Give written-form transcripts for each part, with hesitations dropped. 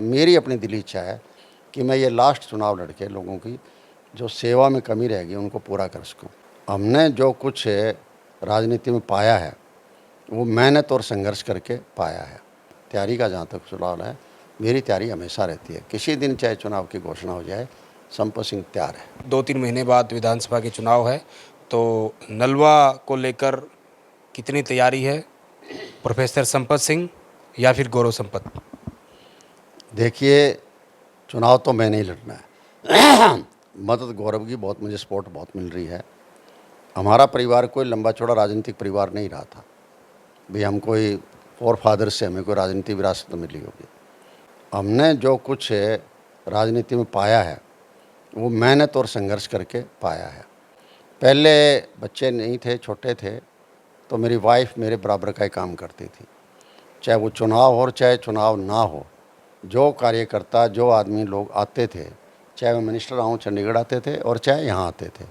मेरी अपनी दिली इच्छा है कि मैं ये लास्ट चुनाव लड़के लोगों की जो सेवा में कमी रहेगी उनको पूरा कर सकूं। हमने जो कुछ राजनीति में पाया है वो मेहनत और संघर्ष करके पाया है। तैयारी का जहाँ तक सवाल है, मेरी तैयारी हमेशा रहती है। किसी दिन चाहे चुनाव की घोषणा हो जाए, संपत सिंह तैयार है। 2-3 महीने बाद विधानसभा के चुनाव है, तो नलवा को लेकर कितनी तैयारी है प्रोफेसर संपत सिंह या फिर गौरव संपत? देखिए, चुनाव तो मैंने ही लड़ना है। मदद गौरव की बहुत मुझे सपोर्ट बहुत मिल रही है। हमारा परिवार कोई लंबा चौड़ा राजनीतिक परिवार नहीं रहा था भी हम कोई फोर फादर से हमें कोई राजनीतिक विरासत मिली होगी। हमने जो कुछ राजनीति में पाया है वो मेहनत और संघर्ष करके पाया है। पहले बच्चे नहीं थे, छोटे थे, तो मेरी वाइफ मेरे बराबर का ही काम करती थी, चाहे वो चुनाव हो चाहे चुनाव ना हो। जो कार्यकर्ता जो आदमी लोग आते थे, चाहे वो मिनिस्टर आऊँ चंडीगढ़ आते थे और चाहे यहाँ आते थे,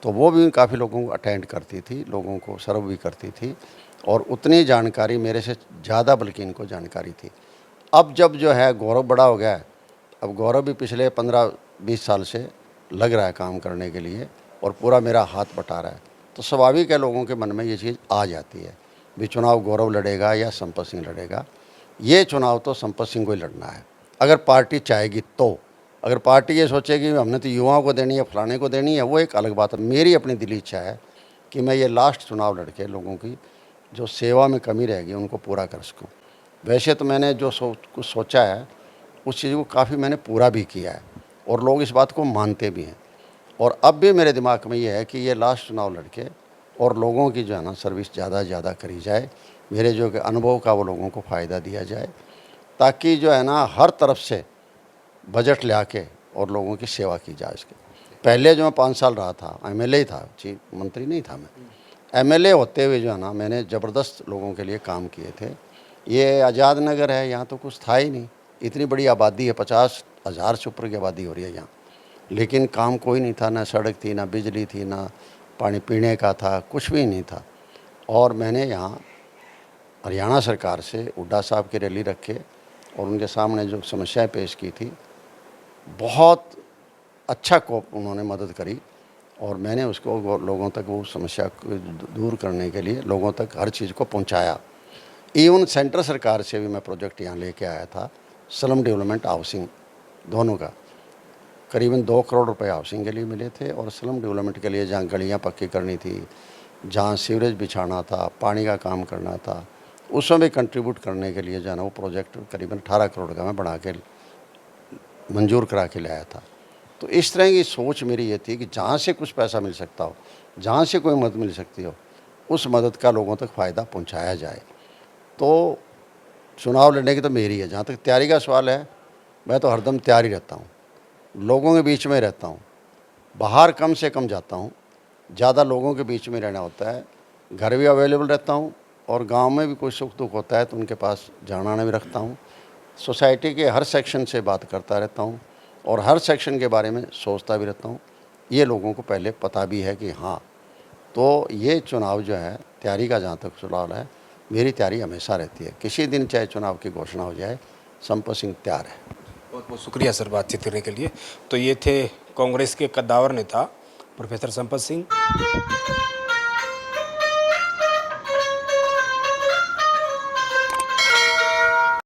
तो वो भी काफ़ी लोगों को अटेंड करती थी, लोगों को सर्व भी करती थी और उतनी जानकारी मेरे से ज़्यादा बल्कि इनको जानकारी थी। अब जब जो है गौरव बड़ा हो गया है, अब गौरव भी पिछले 15-20 साल से लग रहा है काम करने के लिए और पूरा मेरा हाथ बटा रहा है, तो स्वाभाविक है लोगों के मन में ये चीज़ आ जाती है भी चुनाव गौरव लड़ेगा या संपत सिंह लड़ेगा। ये चुनाव तो संपत सिंह को ही लड़ना है, अगर पार्टी चाहेगी तो। अगर पार्टी ये सोचेगी हमने तो युवाओं को देनी है, फलाने को देनी है, वो एक अलग बात है। मेरी अपनी दिली इच्छा है कि मैं ये लास्ट चुनाव लड़के लोगों की जो सेवा में कमी रहेगी उनको पूरा कर सकूँ। वैसे तो मैंने जो कुछ सोचा है उस चीज़ को काफ़ी मैंने पूरा भी किया है और लोग इस बात को मानते भी हैं। और अब भी मेरे दिमाग में ये है कि ये लास्ट चुनाव लड़के और लोगों की जो है ना सर्विस ज़्यादा से ज़्यादा करी जाए, मेरे जो कि अनुभव का वो लोगों को फ़ायदा दिया जाए, ताकि जो है ना हर तरफ से बजट ले आके और लोगों की सेवा की जाए। इसके पहले जो मैं 5 साल रहा था, एमएलए ही था, चीफ मंत्री नहीं था मैं। एमएलए होते हुए जो है ना मैंने ज़बरदस्त लोगों के लिए काम किए थे। ये आज़ाद नगर है, यहाँ तो कुछ था ही नहीं, इतनी बड़ी आबादी है, 50,000 से ऊपर की आबादी हो रही है यहाँ, लेकिन काम कोई नहीं था, ना सड़क थी, ना बिजली थी, ना पानी पीने का था, कुछ भी नहीं था। और मैंने यहाँ हरियाणा सरकार से हुड्डा साहब की रैली रखे और उनके सामने जो समस्याएं पेश की थी, बहुत अच्छा को उन्होंने मदद करी और मैंने उसको लोगों तक वो समस्या को दूर करने के लिए लोगों तक हर चीज़ को पहुंचाया। इवन सेंट्रल सरकार से भी मैं प्रोजेक्ट यहाँ लेके आया था, स्लम डेवलपमेंट हाउसिंग दोनों का, करीबन 2 करोड़ रुपए हाउसिंग के लिए मिले थे और स्लम डेवलपमेंट के लिए जहाँ गलियाँ पक्की करनी थी, जहाँ सीवरेज बिछाना था, पानी का काम करना था, उसमें भी कंट्रीब्यूट करने के लिए जो है ना वो प्रोजेक्ट करीबन 18 करोड़ का मैं बना के मंजूर करा के लाया था। तो इस तरह की सोच मेरी ये थी कि जहाँ से कुछ पैसा मिल सकता हो, जहाँ से कोई मदद मिल सकती हो, उस मदद का लोगों तक फ़ायदा पहुँचाया जाए। तो चुनाव लड़ने की तो मेरी है। जहाँ तक तैयारी का सवाल है, मैं तो हरदम तैयार ही रहता हूँ, लोगों के बीच में रहता हूँ, बाहर कम से कम जाता हूँ, ज़्यादा लोगों के बीच में रहना होता है। घर भी अवेलेबल रहता हूँ और गांव में भी कोई सुख दुख होता है तो उनके पास जाना आना भी रखता हूँ। सोसाइटी के हर सेक्शन से बात करता रहता हूँ और हर सेक्शन के बारे में सोचता भी रहता हूँ। ये लोगों को पहले पता भी है कि हाँ, तो ये चुनाव जो है, तैयारी का जहाँ तक सवाल है, मेरी तैयारी हमेशा रहती है। किसी दिन चाहे चुनाव की घोषणा हो जाए, संपत सिंह तैयार है। बहुत बहुत शुक्रिया सर बातचीत करने के लिए। तो ये थे कांग्रेस के कद्दावर नेता प्रोफेसर संपत सिंह।